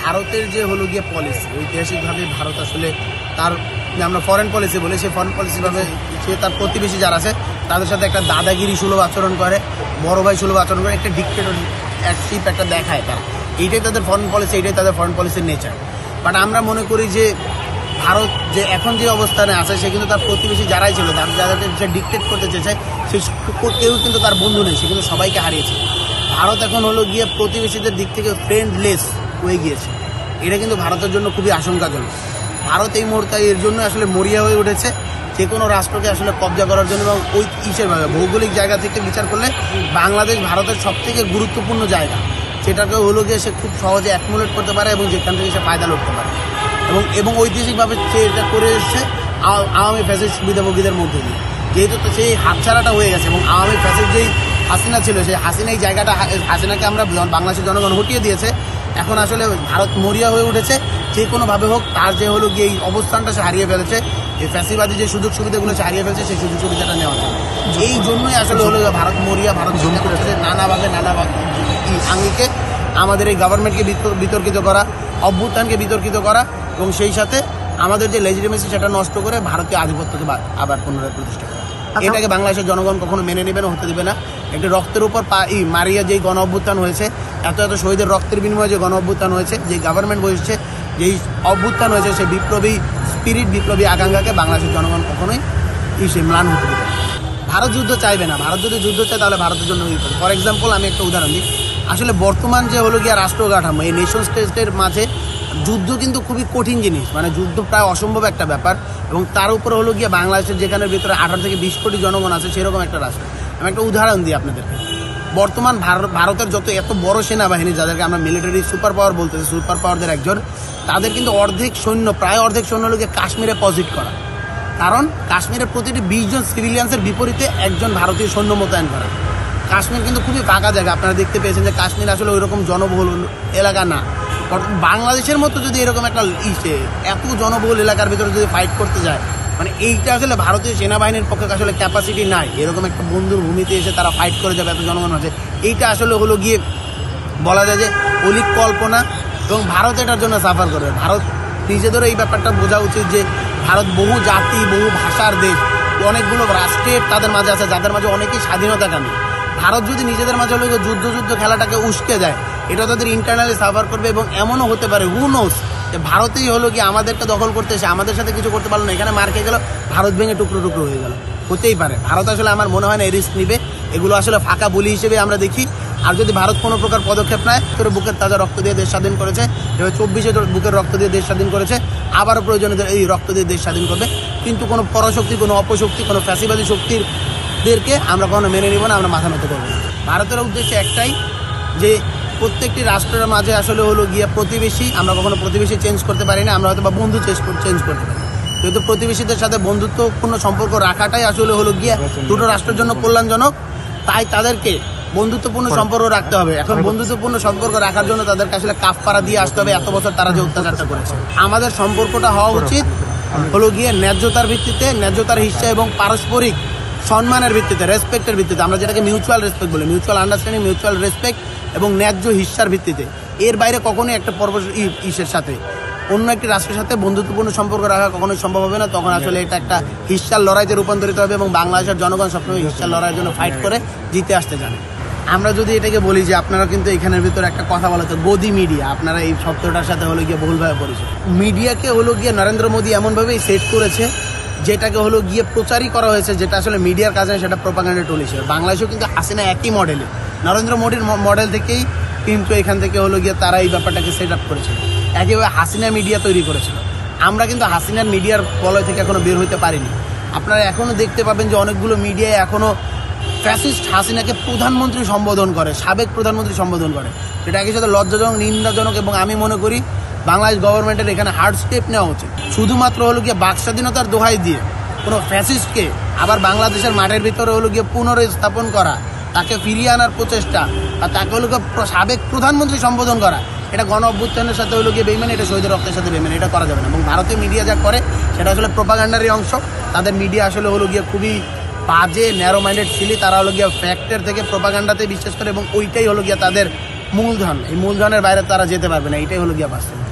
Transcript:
ভারতের যে হলো গিয়ে পলিসি, ঐতিহাসিকভাবে ভারত আসলে তার আমরা ফরেন পলিসি বলি, সেই ফরেন পলিসিভাবে সে তার প্রতিবেশী যারা আছে তাদের সাথে একটা দাদাগিরি সুলভ আচরণ করে, বড় ভাই সুলভ আচরণ করে, একটা ডিক্টেটরশিপ একটা দেখায় তারা। এইটাই তাদের ফরেন পলিসি, এইটাই তাদের ফরেন পলিসির নেচার। বাট আমরা মনে করি যে ভারত যে এখন যে অবস্থানে আছে সে কিন্তু তার প্রতিবেশী যারাই ছিল, যাদেরকে সে ডিক্টেট করতে চেয়েছে, সে কেউ কিন্তু তার বন্ধু নেই, সে কিন্তু সবাইকে হারিয়েছে। ভারত এখন হলো গিয়ে প্রতিবেশীদের দিক থেকে ফ্রেন্ডলেস হয়ে গিয়েছে। এটা কিন্তু ভারতের জন্য খুবই আশঙ্কাজনক। ভারত এই মুহূর্তে এর জন্য আসলে মরিয়া হয়ে উঠেছে যে কোনো রাষ্ট্রকে আসলে কবজা করার জন্য। এবং ওই হিসেবে ভৌগোলিক জায়গা থেকে বিচার করলে বাংলাদেশ ভারতের সবথেকে গুরুত্বপূর্ণ জায়গা, সেটাকে হলো গিয়ে সে খুব সহজে অ্যাকুমুলেট করতে পারে এবং যেখান থেকে সে ফায়দা লড়তে পারে। এবং ঐতিহাসিকভাবে সে এটা করে এসেছে আওয়ামী ফ্যাসিস্ট সুবিধাভোগীদের মধ্যে দিয়ে। যেহেতু তো সেই হাতছাড়াটা হয়ে গেছে এবং আওয়ামী ফ্যাসিস্ট যেই হাসিনা ছিল, সেই হাসিনা এই জায়গাটা, হাসিনাকে আমরা বাংলাদেশের জনগণ হটিয়ে দিয়েছে। এখন আসলে ভারত মরিয়া হয়ে উঠেছে, যে কোনোভাবে হোক তার যে হলো গিয়ে এই অবস্থানটা সে হারিয়ে ফেলেছে, এই ফ্যাসিবাদী যে সুযোগ সুবিধাগুলো সে হারিয়ে ফেলেছে, সেই সুযোগ সুবিধাটা নেওয়া যায়। এই জন্যই আসলে হলো ভারত মরিয়া, ভারত জমি করেছে নানাভাবে আঙ্গিকে আমাদের এই গভর্নমেন্টকে বিতর্কিত করা, অভ্যুত্থানকে বিতর্কিত করা এবং সেই সাথে আমাদের যে লেজিটিমেসি সেটা নষ্ট করে ভারতীয় আধিপত্যকে আবার পুনরায় প্রতিষ্ঠা করা। এটাকে বাংলাদেশের জনগণ কখনো মেনে নেবে না, হতে দেবে না। একটি রক্তের উপর মারিয়া যেই গণ অভ্যুত্থান হয়েছে, এত শহীদের রক্তের বিনিময়ে যে গণ অভ্যুত্থান হয়েছে, যে গভর্নমেন্ট বসেছে, যেই অভ্যুত্থান হয়েছে, সেই বিপ্লবী স্পিরিট, বিপ্লবী আকাঙ্ক্ষাকে বাংলাদেশের জনগণ কখনোই সে ম্লান হতে দেবে না। ভারত যুদ্ধ চাইবে না। ভারত যদি যুদ্ধ চায় তাহলে ভারতের জন্য ফর এক্সাম্পল আমি একটা উদাহরণ দিই। আসলে বর্তমান যে হলো গিয়া রাষ্ট্র কাঠামো, এই নেশন স্টেটের মাঝে যুদ্ধ কিন্তু খুবই কঠিন জিনিস, মানে যুদ্ধ প্রায় অসম্ভব একটা ব্যাপার। এবং তার উপরে হলো গিয়ে বাংলাদেশের যেখানের ভিতরে 18 থেকে 20 কোটি জনগণ আছে, সেরকম একটা রাষ্ট্র। আমি একটা উদাহরণ দিই আপনাদেরকে। বর্তমান ভারতের যত এত বড় সেনাবাহিনী, যাদেরকে আমরা মিলিটারি সুপার পাওয়ার বলতেছি, সুপার পাওয়ারদের একজন, তাদের কিন্তু অর্ধেক সৈন্য, প্রায় অর্ধেক সৈন্য লোকে কাশ্মীরে পজিট করা। কারণ কাশ্মীরের প্রতিটি 20 জন সিভিলিয়ান্সের বিপরীতে একজন ভারতীয় সৈন্য মোতায়েন করা। কাশ্মীর কিন্তু খুবই ফাঁকা জায়গা। আপনারা দেখতে পেয়েছেন যে কাশ্মীর আসলে ওই রকম জনবহুল এলাকা না। বাংলাদেশের মতো যদি এরকম একটা এত জনবহুল এলাকার ভিতরে যদি ফাইট করতে যায়, মানে এইটা আসলে ভারতীয় সেনাবাহিনীর পক্ষে আসলে ক্যাপাসিটি নাই। এরকম একটা বন্ধুর ভূমিতে এসে তারা ফাইট করে যাবে এত জনগণ আছে, এইটা আসলে হলো গিয়ে বলা যায় যে অলিক কল্পনা। এবং ভারত এটার জন্য সাফার করবে। ভারত নিজেদেরও এই ব্যাপারটা বোঝা উচিত যে ভারত বহু জাতি, বহু ভাষার দেশ, অনেকগুলো রাষ্ট্রে তাদের মাঝে আছে, যাদের মাঝে অনেকেই স্বাধীনতা কামী। ভারত যদি নিজেদের মাঝে হলো যুদ্ধ খেলাটাকে উস্কে দেয়, এটা তাদের ইন্টারনালি সাফার করবে। এবং এমনও হতে পারে, হু নোস, যে ভারতেই হলো কি আমাদেরকে দখল করতে এসে আমাদের সাথে কিছু করতে পারলো না, এখানে মার খেয়ে গেল, ভারত ভেঙে টুকরো টুকরো হয়ে গেল। হতেই পারে। ভারত আসলে আমার মনে হয় না এই রিস্ক নিবে। এগুলো আসলে ফাঁকা বলি হিসেবে আমরা দেখি। আর যদি ভারত কোনো প্রকার পদক্ষেপ নেয়, তোর বুকের তাজা রক্ত দিয়ে দেশ স্বাধীন করেছে, এবার 24-এ বুকের রক্ত দিয়ে দেশ স্বাধীন করেছে, আবারও প্রয়োজনে এই রক্ত দিয়ে দেশ স্বাধীন করবে। কিন্তু কোনো পরাশক্তি, কোনো অপশক্তি, কোনো ফ্যাসিবাদী শক্তিদেরকে আমরা কখনো মেনে নিব না, আমরা মাথা নত করবো না। ভারতের উদ্দেশ্য একটাই, যে প্রত্যেকটি রাষ্ট্রের মাঝে আসলে হলো গিয়ে প্রতিবেশী, আমরা কখনো প্রতিবেশী চেঞ্জ করতে পারি না, আমরা হয়তো বা বন্ধু চেঞ্জ করতে পারি। যেহেতু প্রতিবেশীদের সাথে বন্ধুত্বপূর্ণ সম্পর্ক রাখাটাই আসলে হলো গিয়ে দুটো রাষ্ট্রের জন্য কল্যাণজনক, তাই তাদেরকে বন্ধুত্বপূর্ণ সম্পর্ক রাখতে হবে। এখন বন্ধুত্বপূর্ণ সম্পর্ক রাখার জন্য তাদেরকে আসলে কাফফারা দিয়ে আসতে হবে এত বছর তারা যে অত্যাচারটা করেছে। আমাদের সম্পর্কটা হওয়া উচিত হলো গিয়ে ন্যায্যতার ভিত্তিতে, ন্যায্যতার হিসা এবং পারস্পরিক সম্মানের ভিত্তিতে, রেসপেক্টের ভিত্তিতে। আমরা যেটাকে মিউচুয়াল রেসপেক্ট বলি, মিউচুয়াল আন্ডারস্ট্যান্ডিং, মিউচুয়াল রেসপেক্ট এবং ন্যায্য হিস্যার ভিত্তিতে। এর বাইরে কখনোই একটা ইসের সাথে, অন্য একটি রাষ্ট্রের সাথে বন্ধুত্বপূর্ণ সম্পর্ক রাখা কখনোই সম্ভব হবে না। তখন আসলে এটা একটা হিস্যার লড়াইতে রূপান্তরিত হবে এবং বাংলাদেশের জনগণ সবসময় হিস্যার লড়াইয়ের জন্য ফাইট করে জিতে আসতে জানে। আমরা যদি এটাকে বলি যে আপনারা কিন্তু এখানের ভিতরে একটা কথা বলা তো গদি মিডিয়া, আপনারা এই শব্দটার সাথে হলো গিয়ে বহুলভাবে পরিচিত। মিডিয়াকে হলো গিয়ে নরেন্দ্র মোদী এমনভাবেই সেট করেছে, যেটাকে হলো গিয়ে প্রচারই করা হয়েছে, যেটা আসলে মিডিয়ার কাজ নয়, সেটা প্রোপাগান্ডা টুল হিসেবে। বাংলাদেশেও কিন্তু হাসিনা একই মডেলে, নরেন্দ্র মোদীর মডেল থেকেই কিন্তু এখান থেকে হলো গিয়ে তারা এই ব্যাপারটাকে সেট আপ করেছিল। একইভাবে হাসিনা মিডিয়া তৈরি করেছিল। আমরা কিন্তু হাসিনার মিডিয়ার বলয় থেকে এখনো বের হইতে পারিনি। আপনারা এখনো দেখতে পাবেন যে অনেকগুলো মিডিয়ায় এখনো ফ্যাসিস্ট হাসিনাকে প্রধানমন্ত্রী সম্বোধন করে, সাবেক প্রধানমন্ত্রী সম্বোধন করে। সেটা একই সাথে লজ্জাজনক, নিন্দাজনক। এবং আমি মনে করি বাংলাদেশ গভর্নমেন্টের এখানে হার্ড স্টেপ নেওয়া উচিত। শুধুমাত্র হলো গিয়ে বাক স্বাধীনতার দোহাই দিয়ে কোনো ফ্যাসিস্টকে আবার বাংলাদেশের মাঠের ভিতরে হলো গিয়ে পুনরস্থাপন করা, তাকে ফিরিয়ে আনার প্রচেষ্টা, আর তাকে হলো গিয়ে সাবেক প্রধানমন্ত্রী সম্বোধন করা, এটা গণ অভ্যুত্থানের সাথে হলো গিয়ে বেইমানি, এটা শহীদের রক্তের সাথে বেইমানি, এটা করা যাবে না। এবং ভারতীয় মিডিয়া যা করে সেটা আসলে প্রোপাগান্ডারই অংশ। তাদের মিডিয়া আসলে হলো গিয়ে খুবই বাজে, ন্যারো মাইন্ডেড ছিলি। তারা হলো গিয়ে ফ্যাক্টের থেকে প্রোপাগান্ডাতে বিশ্বাস করে এবং ওইটাই হলো গিয়ে তাদের মূলধন, এই মূলধনের বাইরে তারা যেতে পারবে না, এটাই হলো গিয়া বাস্তব।